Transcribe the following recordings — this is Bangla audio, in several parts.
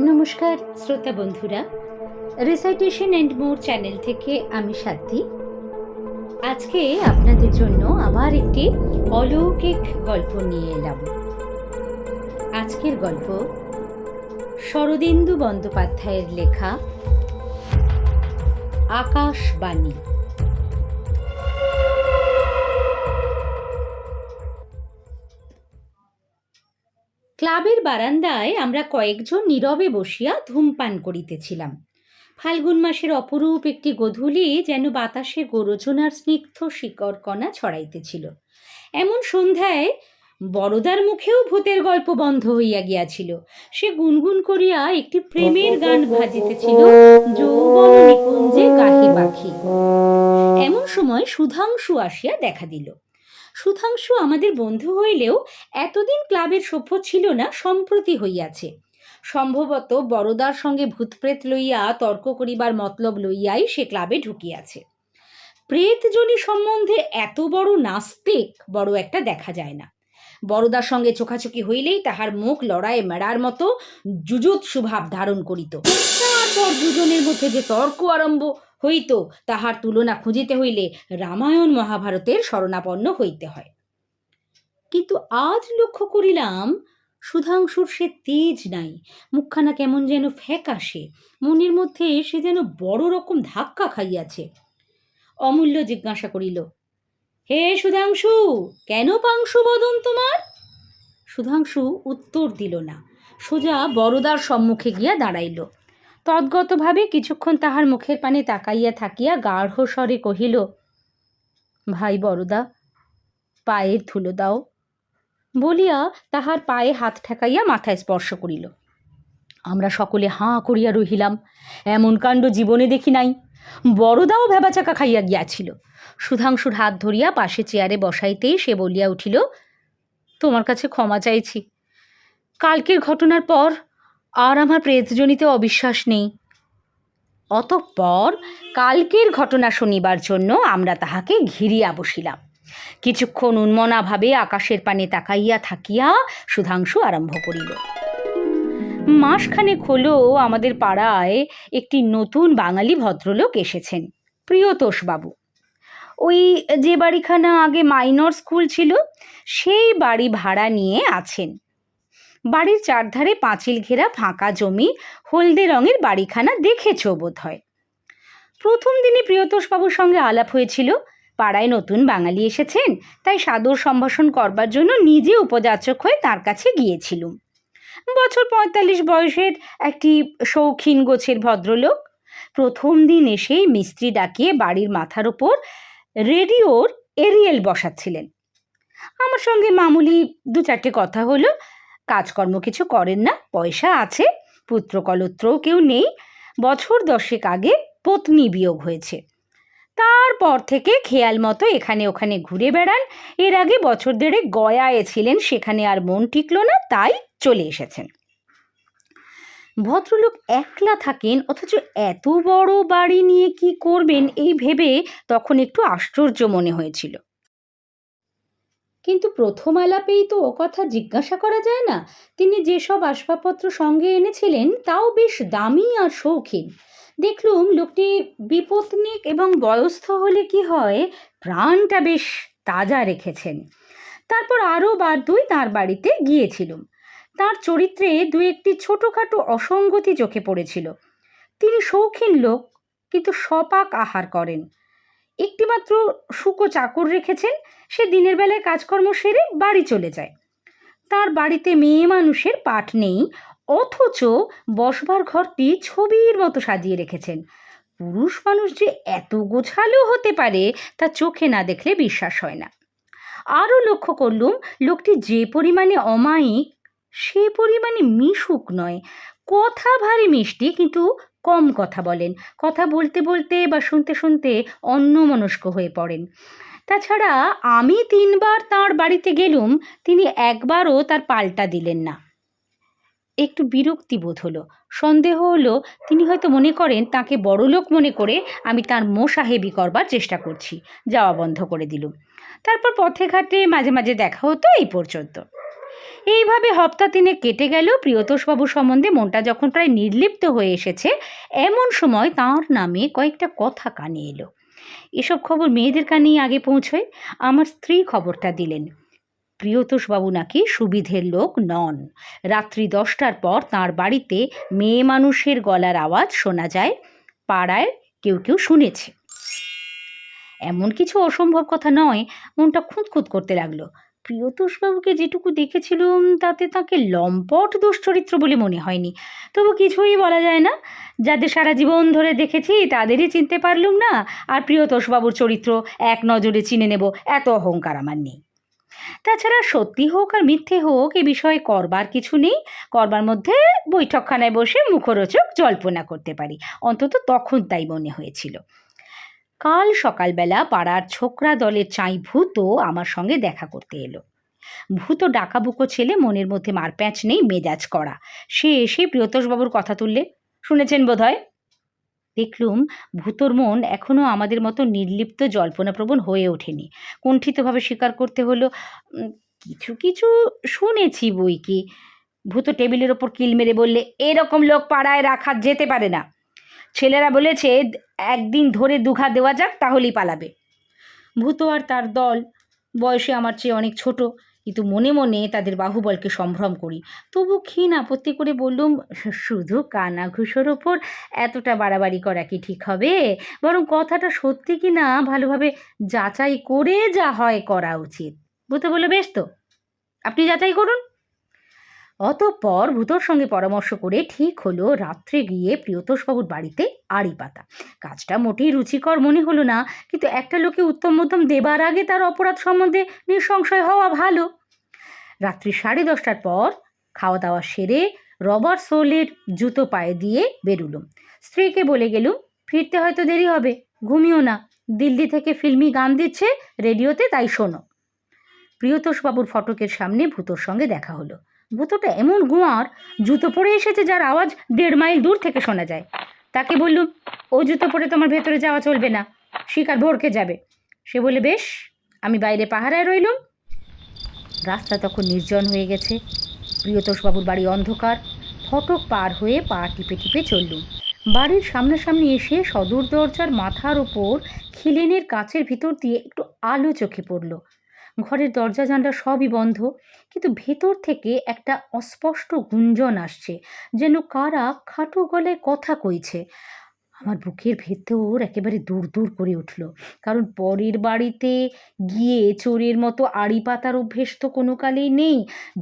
নমস্কার শ্রোতা বন্ধুরা, রিসাইটেশন অ্যান্ড মোর চ্যানেল থেকে আমি সাথী। আজকে আপনাদের জন্য আবার একটি অলৌকিক গল্প নিয়ে এলাম। আজকের গল্প শরদিন্দু বন্দ্যোপাধ্যায়ের লেখা আকাশবাণী। ক্লাবের বারান্দায় আমরা কয়েকজন নীরবে বসিয়া ধূমপান করিতেছিলাম। ফাল্গুন মাসের অপরূপ একটি গোধূলি যেন বাতাসে গোরোচনার স্নিগ্ধ শিকড়কণা ছড়াইতেছিল। এমন সন্ধ্যায় বড়দার মুখেও ভূতের গল্প বন্ধ হইয়া গিয়াছিল। সে গুনগুন করিয়া একটি প্রেমের গান ভাজিতেছিল, যৌবন নিকুঞ্জে গাহি পাখি। এমন সময় সুধাংশু আসিয়া দেখা দিল। সুধাংশু আমাদের বন্ধু হইলেও এতদিন ক্লাবের সভ্য ছিল না, সম্প্রতি হইয়াছে। সম্ভবত বড়দার সঙ্গে ভূতপ্রেত লইয়া তর্ক করিবার মতলব লইয়াই সে ক্লাবে ঢুকিয়াছে। প্রেতজনী সম্বন্ধে এত বড় নাস্তিক বড় একটা দেখা যায় না। বড়দার সঙ্গে চোখাচোখি হইলেই তাহার মুখ লড়াই মেড়ার মতো জুজুৎসু ভাব ধারণ করিত। তারপর দুজনের মধ্যে যে তর্ক আরম্ভ হইত, তাহার তুলনা খুঁজিতে হইলে রামায়ণ মহাভারতের শরণাপন্ন হইতে হয়। কিন্তু আজ লক্ষ্য করিলাম সুধাংশুর সে তেজ নাই, মুখখানা কেমন যেন ফ্যাকাশে, মনের মধ্যে সে যেন বড় রকম ধাক্কা খাইয়াছে। অমূল্য জিজ্ঞাসা করিল, হে সুধাংশু, কেন পাংশু বদন তোমার? সুধাংশু উত্তর দিল না, সোজা বড়দার সম্মুখে গিয়া দাঁড়াইল। তদ্গতভাবে কিছুক্ষণ তাহার মুখের পানে তাকাইয়া থাকিয়া গাঢ় স্বরে কহিল, ভাই বড়দা, পায়ের ধুলো দাও। বলিয়া তাহার পায়ে হাত ঠেকাইয়া মাথায় স্পর্শ করিল। আমরা সকলে হাঁ করিয়া রহিলাম। এমন কাণ্ড জীবনে দেখি নাই। বড়দাও ভেবাচাকা খাইয়া গিয়াছিল। সুধাংশুর হাত ধরিয়া পাশে চেয়ারে বসাইতেই সে বলিয়া উঠিল, তোমার কাছে ক্ষমা চাইছি। কালকের ঘটনার পর আর আমার প্রেতজনিতে অবিশ্বাস নেই। অতঃপর কালকের ঘটনা শুনিবার জন্য আমরা তাহাকে ঘিরিয়া বসিলাম। কিছুক্ষণ উন্মনাভাবে আকাশের পানে তাকাইয়া থাকিয়া সুধাংশু আরম্ভ করিল, মাসখানেক হলো আমাদের পাড়ায় একটি নতুন বাঙালি ভদ্রলোক এসেছেন, প্রিয়তোষবাবু। ওই যে বাড়িখানা আগে মাইনর স্কুল ছিল, সেই বাড়ি ভাড়া নিয়ে আছেন। বাড়ির চারধারে পাঁচিল ঘেরা ফাঁকা জমি, হলদে রঙের বাড়িখানা দেখেছ বোধ হয়। প্রথম দিনই প্রিয়তোষবাবুর সঙ্গে আলাপ হয়েছিল। পাড়ায় নতুন বাঙালি এসেছেন, তাই সাদর সম্ভাষণ করবার জন্য নিজে উপযাচক হয়ে তার কাছে গিয়েছিলুম। বছর 45 বয়সের একটি শৌখিন গোছের ভদ্রলোক। প্রথম দিন এসেই মিস্ত্রি ডাকিয়ে বাড়ির মাথার ওপর রেডিওর এরিয়েল বসাচ্ছিলেন। আমার সঙ্গে মামুলি 2-4টে কথা হলো। কাজকর্ম কিছু করেন না, পয়সা আছে, পুত্রকলত্রও কেউ নেই। বছর 10 আগে পত্নী বিয়োগ হয়েছে। তারপর থেকে খেয়াল মতো এখানে ওখানে ঘুরে বেড়ান। এর আগে বছর 1.5 গয়ায় ছিলেন, সেখানে আর মন টিকলো না, তাই চলে এসেছেন। ভদ্রলোক একলা থাকেন, অথচ এত বড় বাড়ি নিয়ে কি করবেন এই ভেবে তখন একটু আশ্চর্য মনে হয়েছিল। কিন্তু প্রথম আলাপেই তো ও কথা জিজ্ঞাসা করা যায় না। তিনি যেসব আসবাবপত্র সঙ্গে এনেছিলেন তাও বেশ দামি আর শৌখিন। দেখলুম লোকটি বিপত্নিক এবং বয়স্থ হলে কি হয়, প্রাণটা বেশ তাজা রেখেছেন। তারপর আরও 2 তাঁর বাড়িতে গিয়েছিলুম। তার চরিত্রে 2-1টি ছোটোখাটো অসঙ্গতি চোখে পড়েছিল। তিনি শৌখিন লোক, কিন্তু সপাক আহার করেন। একটিমাত্র শুকো চাকর রেখেছেন, সে দিনের বেলায় কাজকর্ম সেরে বাড়ি চলে যায়। তার বাড়িতে মেয়ে মানুষের পাঠ নেই, অথচ বসবার ঘরটি ছবির মতো সাজিয়ে রেখেছেন। পুরুষ মানুষ যে এত গোছালো হতে পারে তা চোখে না দেখলে বিশ্বাস হয় না। আরও লক্ষ্য করলুম লোকটি যে পরিমাণে অমায়িক, সে পরিমাণে মিশুক নয়। কথা ভারী মিষ্টি, কিন্তু কম কথা বলেন। কথা বলতে বলতে বা শুনতে শুনতে অন্যমনস্ক হয়ে পড়েন। তাছাড়া আমি 3 বার তাঁর বাড়িতে গেলুম, তিনি একবারও তার পাল্টা দিলেন না। একটু বিরক্তি বোধ হলো। সন্দেহ হলো তিনি হয়তো মনে করেন তাকে বড়লোক মনে করে আমি তার মোসাহেবি করবার চেষ্টা করছি। যাওয়া বন্ধ করে দিলুম। তারপর পথে ঘাটে মাঝে মাঝে দেখা হতো, এই পর্যন্ত। এইভাবে হপ্তা তিনে কেটে গেল। প্রিয়তোষবাবু সম্বন্ধে মনটা যখন প্রায় নির্লিপ্ত হয়ে এসেছে, এমন সময় তাঁর নামে কয়েকটা কথা কানে এলো। এসব খবর মেয়েদের কানেই আগে পৌঁছয়। আমার স্ত্রী খবরটা দিলেন। প্রিয়তোষবাবু নাকি সুবিধের লোক নন। রাত্রি 10টার পর তাঁর বাড়িতে মেয়ে মানুষের গলার আওয়াজ শোনা যায়, পাড়ায় কেউ কেউ শুনেছে। এমন কিছু অসম্ভব কথা নয়। মনটা খুঁতখুত করতে লাগলো। প্রিয়তোষবাবুকে যেটুকু দেখেছিলুম তাতে তাকে লম্পট দুশ্চরিত্র বলে মনে হয়নি। তবু কিছুই বলা যায় না। যাদের সারা জীবন ধরে দেখেছি তাদেরই চিনতে পারলুম না, আর প্রিয়তোষবাবুর চরিত্র এক নজরে চিনে নেব এত অহংকার আমার নেই। তাছাড়া সত্যি হোক আর মিথ্যে হোক এ বিষয়ে করবার কিছু নেই। করবার মধ্যে বৈঠকখানায় বসে মুখরোচক জল্পনা করতে পারি, অন্তত তখন তাই মনে হয়েছিল। কাল সকালবেলা পাড়ার ছোকরা দলের চাই ভূত আমার সঙ্গে দেখা করতে এলো। ভূত ডাকাবুকো ছেলে, মনের মধ্যে মারপ্যাঁচ নেই, মেজাজ কড়া। সে এসে প্রিয়তোষবাবুর কথা তুললে, শুনেছেন বোধহয়। দেখলুম ভূতর মন এখনও আমাদের মতো নির্লিপ্ত জল্পনাপ্রবণ হয়ে ওঠেনি। কুণ্ঠিতভাবে স্বীকার করতে হলো, কিছু কিছু শুনেছি বই কি। ভূত টেবিলের ওপর কিল মেরে বললে, এরকম লোক পাড়ায় রাখা যেতে পারে না। ছেলেরা বলেছে একদিন ধরে দুঘা দেওয়া যাক, তাহলেই পালাবে। ভূত আর তার দল বয়সে আমার চেয়ে অনেক ছোট, কিন্তু মনে মনে তাদের বাহুবলকে সম্ভ্রম করি। তবু ক্ষীণ আপত্তি করে বললুম, শুধু কানাঘুষোর ওপর এতটা বাড়াবাড়ি করা কি ঠিক হবে? বরং কথাটা সত্যি কি না ভালোভাবে যাচাই করে যা হয় করা উচিত। ভূত বলে, বেশ তো, আপনি যাচাই করুন। অতঃপর ভূতর সঙ্গে পরামর্শ করে ঠিক হলো রাত্রে গিয়ে প্রিয়তোষবাবুর বাড়িতে আড়ি পাতা। কাজটা মোটেই রুচিকর মনে হলো না, কিন্তু একটা লোকে উত্তম মধ্যম দেবার আগে তার অপরাধ সম্বন্ধে নিঃসংশয় হওয়া ভালো। রাত্রি 10:30টার পর খাওয়া দাওয়া সেরে রবার সোলের জুতো পায়ে দিয়ে বেরুলুম। স্ত্রীকে বলে গেলুম, ফিরতে হয়তো দেরি হবে, ঘুমিও না। দিল্লি থেকে ফিল্মি গান দিচ্ছে রেডিওতে, তাই শোনো। প্রিয়তোষবাবুর ফটকের সামনে ভূতর সঙ্গে দেখা হলো। ভূতটা এমন গোয়ার, জুতো পরে এসেছে যার আওয়াজ 1.5 মাইল দূর থেকে শোনা যায়। তাকে বললুম, ও জুতো পরে তোমার ভেতরে যাওয়া চলবে না, শিকার ভড়কে যাবে। সে বলে, বেশ। আমি বাইরে পাহারায় রইলুম। রাস্তা তখন নির্জন হয়ে গেছে। প্রিয়তোষবাবুর বাড়ি অন্ধকার। ফটক পার হয়ে পা টিপে টিপে চললুম। বাড়ির সামনাসামনি এসে সদর দরজার মাথার ওপর খিলেনের কাচের ভিতর দিয়ে একটু আলো চোখে পড়ল। ঘরের দরজা জানলা সবই বন্ধ, কিন্তু ভেতর থেকে একটা অস্পষ্ট গুঞ্জন আসছে, যেন কারা খাটো গলায় কথা কইছে। আমার বুকের ভেতর একেবারে দূর দূর করে উঠল। কারণ পরের বাড়িতে গিয়ে চোরের মতো আড়ি পাতার অভ্যেস তো কোনো কালেই নেই।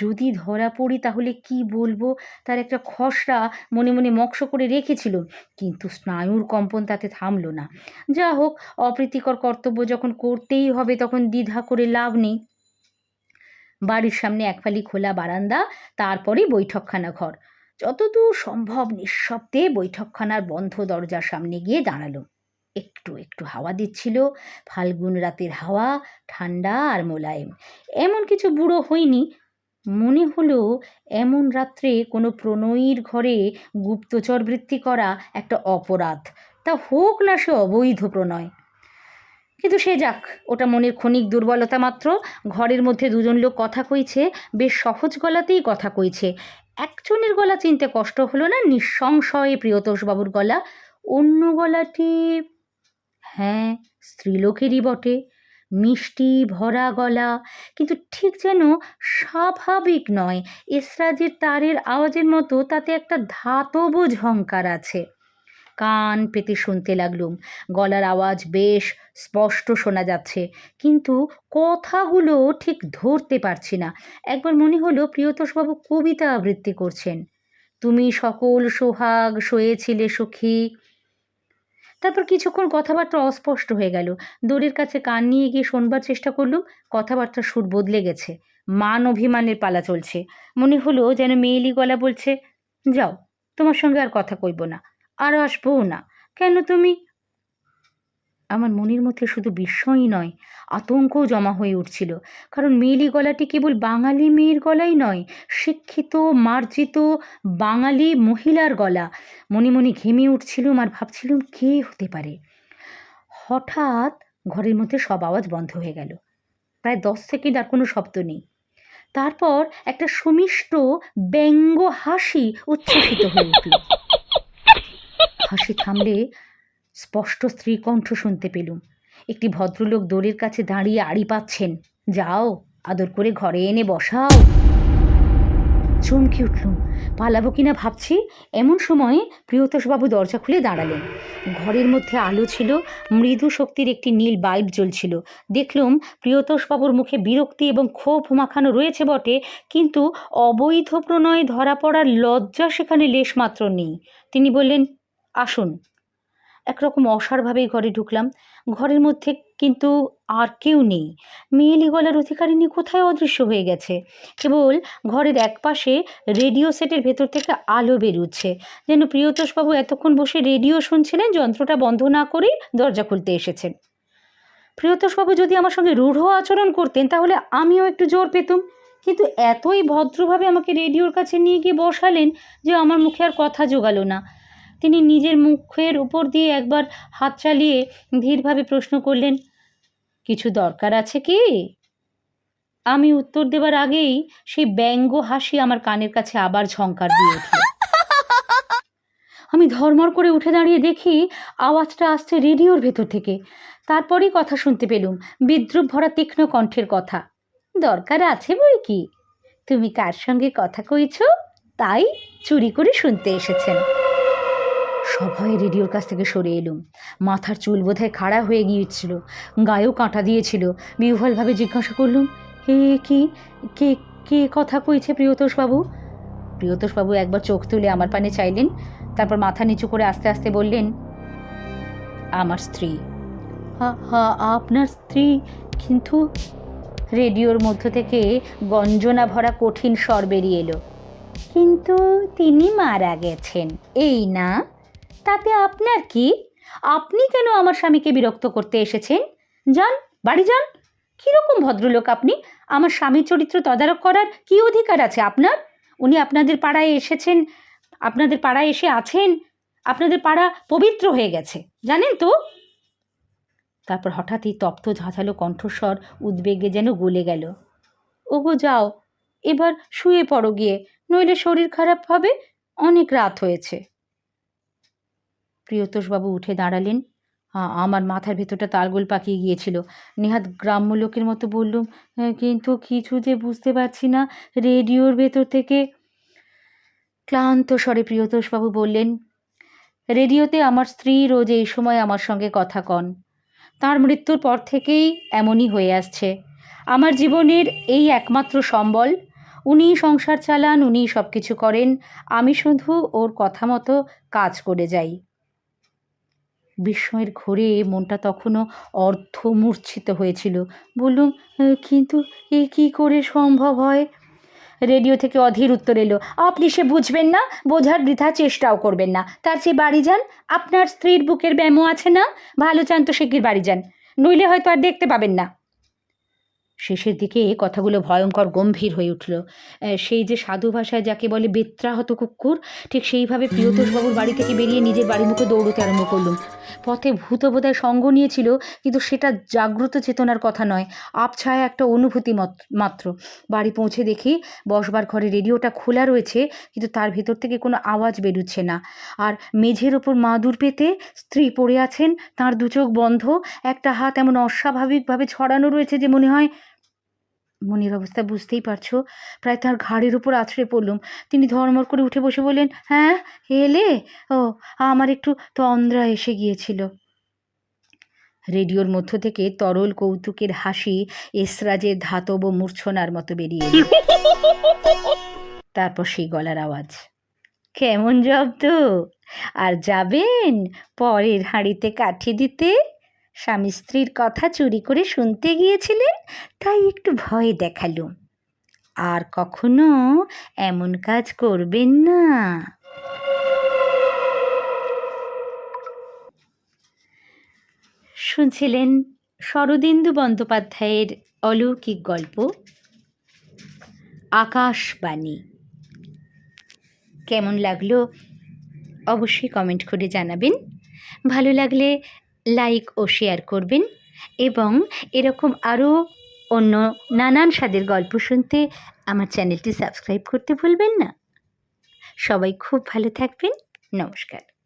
যদি ধরা পড়ি তাহলে কি বলবো, তার একটা খসড়া মনে মনে মক্স করে রেখেছিল, কিন্তু স্নায়ুর কম্পন তাতে থামলো না। যা হোক, অপ্রীতিকর কর্তব্য যখন করতেই হবে তখন দ্বিধা করে লাভ নেই। বাড়ির সামনে একফালি খোলা বারান্দা, তারপরে বৈঠকখানা ঘর। যতদূর সম্ভব নিঃশব্দে বৈঠকখানার বন্ধ দরজার সামনে গিয়ে দাঁড়ালো। একটু একটু হাওয়া দিচ্ছিল, ফাল্গুন রাতের হাওয়া, ঠান্ডা আর মোলায়েম। এমন কিছু বুড়ো হইনি। মনে হলো এমন রাত্রে কোনো প্রণয়ীর ঘরে গুপ্তচর বৃত্তি করা একটা অপরাধ, তা হোক না সে অবৈধ প্রণয়। কিন্তু সে যাক, ওটা মনের ক্ষণিক দুর্বলতা মাত্র। ঘরের মধ্যে দুজন লোক কথা কইছে, বেশ সহজ গলাতেই কথা কইছে। একজনের গলা চিনতে কষ্ট হলো না, নিঃসংশয়ে প্রিয়তোষবাবুর গলা। অন্য গলাটি, হ্যাঁ, স্ত্রীলোকেরই বটে। মিষ্টি ভরা গলা, কিন্তু ঠিক যেন স্বাভাবিক নয়। এসরাজের তারের আওয়াজের মতো তাতে একটা ধাতব ঝংকার আছে। কান পেতে শুনতে লাগলুম। গলার আওয়াজ বেশ স্পষ্ট শোনা যাচ্ছে, কিন্তু কথাগুলো ঠিক ধরতে পারছি না। একবার মনে হলো প্রিয়তোষবাবু কবিতা আবৃত্তি করছেন। তুমি সকল সোহাগ শোয়েছিলে সখী। তারপর কিছুক্ষণ কথাবার্তা অস্পষ্ট হয়ে গেল। দড়ির কাছে কান নিয়ে গিয়ে শোনবার চেষ্টা করলুম। কথাবার্তার সুর বদলে গেছে, মান অভিমানের পালা চলছে। মনে হলো যেন মেয়েলি গলা বলছে, যাও, তোমার সঙ্গে আর কথা কইব না, আর আসবও না। কেন তুমি? আমার মনের মধ্যে শুধু বিস্ময়ই নয়, আতঙ্কও জমা হয়ে উঠছিল। কারণ মেয়েলি গলাটি কেবল বাঙালি মেয়ের গলাই নয়, শিক্ষিত মার্জিত বাঙালি মহিলার গলা। মনে মনে ঘেমে উঠছিলুম আর ভাবছিলুম কে হতে পারে। হঠাৎ ঘরের মধ্যে সব আওয়াজ বন্ধ হয়ে গেল। প্রায় 10 সেকেন্ড আর কোনো শব্দ নেই। তারপর একটা সুমিষ্ট ব্যঙ্গ হাসি উচ্ছ্বসিত হয়ে উঠল। হাসি থামলে স্পষ্ট স্ত্রী কণ্ঠ শুনতে পেলুম। একটি ভদ্রলোক দোরের কাছে দাঁড়িয়ে আড়ি পাচ্ছেন। যাও, আদর করে ঘরে এনে বসাও। চমকে উঠলুম, পালাবো কিনা ভাবছি, এমন সময় প্রিয়তোষবাবু দরজা খুলে দাঁড়ালেন। ঘরের মধ্যে আলো ছিল, মৃদু শক্তির একটি নীল বাল্ব জ্বলছিল। দেখলুম প্রিয়তোষবাবুর মুখে বিরক্তি এবং ক্ষোভ মাখানো রয়েছে বটে, কিন্তু অবৈধ প্রণয়ে ধরা পড়ার লজ্জা সেখানে লেশমাত্র নেই। তিনি বললেন, আসুন। একরকম অসাড়ভাবেই ঘরে ঢুকলাম। ঘরের মধ্যে কিন্তু আর কেউ নেই। মেয়েলি গলার অধিকারিণী কোথায় অদৃশ্য হয়ে গেছে। কেবল ঘরের একপাশে রেডিও সেটের ভেতর থেকে আলো বেরুচ্ছে, যেন প্রিয়তোষবাবু এতক্ষণ বসে রেডিও শুনছিলেন, যন্ত্রটা বন্ধ না করেই দরজা খুলতে এসেছেন। প্রিয়তোষবাবু যদি আমার সঙ্গে রূঢ় আচরণ করতেন তাহলে আমিও একটু জোর পেতুম, কিন্তু এতই ভদ্রভাবে আমাকে রেডিওর কাছে নিয়ে গিয়ে বসালেন যে আমার মুখে আর কথা জোগালো না। তিনি নিজের মুখের উপর দিয়ে একবার হাত চালিয়ে ধীরভাবে প্রশ্ন করলেন, কিছু দরকার আছে কি? আমি উত্তর দেবার আগেই সেই ব্যঙ্গ হাসি আমার কানের কাছে আবার ঝংকার দিয়ে উঠল। আমি ধর্মর করে উঠে দাঁড়িয়ে দেখি আওয়াজটা আসছে রেডিওর ভেতর থেকে। তারপরেই কথা শুনতে পেলুম, বিদ্রুপ ভরা তীক্ষ্ণ কণ্ঠের কথা। দরকার আছে বই কি? তুমি কার সঙ্গে কথা কইছ তাই চুরি করে শুনতে এসেছেন। সভয়ে রেডিওর কাছ থেকে সরে এলুম। মাথার চুল বোধহয় খাড়া হয়ে গিয়েছিল, গায়েও কাঁটা দিয়েছিল। বিহ্বলভাবে জিজ্ঞাসা করলুম, হে কি, কে কে কথা কইছে প্রিয়তোষবাবু? প্রিয়তোষবাবু একবার চোখ তুলে আমার পানে চাইলেন, তারপর মাথা নিচু করে আস্তে আস্তে বললেন, আমার স্ত্রী। আপনার স্ত্রী? কিন্তু রেডিওর মধ্য থেকে গঞ্জনা ভরা কঠিন স্বর বেরিয়ে এলো, কিন্তু তিনি মারা গেছেন, এই না? তাতে আপনার কি? আপনি কেন আমার স্বামীকে বিরক্ত করতে এসেছেন? যান, বাড়ি যান। কীরকম ভদ্রলোক আপনি? আমার স্বামীর চরিত্র তদারক করার কি অধিকার আছে আপনার? উনি আপনাদের পাড়ায় এসেছেন, আপনাদের পাড়ায় এসে আছেন, আপনাদের পাড়া পবিত্র হয়ে গেছে, জানেন তো? তারপর হঠাৎই তপ্ত ঝাঁঝালো কণ্ঠস্বর উদ্বেগে যেন গলে গেল, ওগো যাও, এবার শুয়ে পড়ো গিয়ে, নইলে শরীর খারাপ হবে, অনেক রাত হয়েছে। প্রিয়তোষবাবু উঠে দাঁড়ালেন। আমার মাথার ভেতরটা তালগোল পাকিয়ে গিয়েছিল। নেহাত গ্রাম্য লোকের মতো বললুম, কিন্তু কিছু যে বুঝতে পারছি না। রেডিওর ভেতর থেকে ক্লান্ত স্বরে প্রিয়তোষবাবু বললেন, রেডিওতে আমার স্ত্রী রোজ এই সময় আমার সঙ্গে কথা কন। তার মৃত্যুর পর থেকেই এমনই হয়ে আসছে। আমার জীবনের এই একমাত্র সম্বল। উনিই সংসার চালান, উনিই সব কিছু করেন, আমি শুধু ওর কথা মতো কাজ করে যাই। বিস্ময়ের ঘোরে মনটা তখনও অর্ধমূর্ছিত হয়েছিল। বললুম, কিন্তু এ কী করে সম্ভব হয়? রেডিও থেকে অধীর উত্তর এলো, আপনি সে বুঝবেন না, বোঝার বৃথা চেষ্টাও করবেন না। তার চেয়ে বাড়ি যান, আপনার স্ত্রীর বুকের ব্যামো আছে না? ভালো চান তো শিগগির বাড়ি যান, নইলে হয়তো আর দেখতে পাবেন না। শেষের দিকে কথাগুলো ভয়ঙ্কর গম্ভীর হয়ে উঠল। সেই যে সাধু ভাষায় যাকে বলে বেত্রাহত কুকুর, ঠিক সেইভাবে প্রিয়তোষবাবুর বাড়ি থেকে বেরিয়ে নিজের বাড়ির মুখে দৌড়তে আরম্ভ করলুম। পথে ভূত বোধহয় সঙ্গ নিয়েছিল, কিন্তু সেটা জাগ্রত চেতনার কথা নয়, আবছায়া একটা অনুভূতি মাত্র। বাড়ি পৌঁছে দেখি বসবার ঘরে রেডিওটা খোলা রয়েছে, কিন্তু তার ভেতর থেকে কোনো আওয়াজ বেরুচ্ছে না। আর মেঝের ওপর মাদুর পেতে স্ত্রী পড়ে আছেন, তাঁর দু চোখ বন্ধ, একটা হাত এমন অস্বাভাবিকভাবে ছড়ানো রয়েছে যে মনে হয়, মনির অবস্থা বুঝতেই পারছো, প্রায় তার ঘাড়ের উপর আছড়ে পড়লুম। তিনি ধর্মর করে উঠে বসে বললেন, হ্যাঁ এলে? ও, আমার একটু তন্দ্রা এসে গিয়েছিল। রেডিওর মধ্য থেকে তরল কৌতুকের হাসি এসরাজের ধাতব মূর্ছনার মতো বেরিয়ে এলো। তারপর সেই গলার আওয়াজ, কেমন জব্দ? আর যাবেন পরের হাঁড়িতে কাঠি দিতে? স্বামী স্ত্রীর কথা চুরি করে শুনতে গিয়েছিলেন, তাই একটু ভয় দেখালুম। আর কখনো এমন কাজ করবেন না। শুনছিলেন শরদিন্দু বন্দ্যোপাধ্যায়ের অলৌকিক গল্প আকাশবাণী। কেমন লাগলো অবশ্যই কমেন্ট করে জানাবেন। ভালো লাগলে লাইক ও শেয়ার করবেন, এবং এরকম আরও অন্য নানান স্বাদের গল্প শুনতে আমার চ্যানেলটি সাবস্ক্রাইব করতে ভুলবেন না। সবাই খুব ভালো থাকবেন। নমস্কার।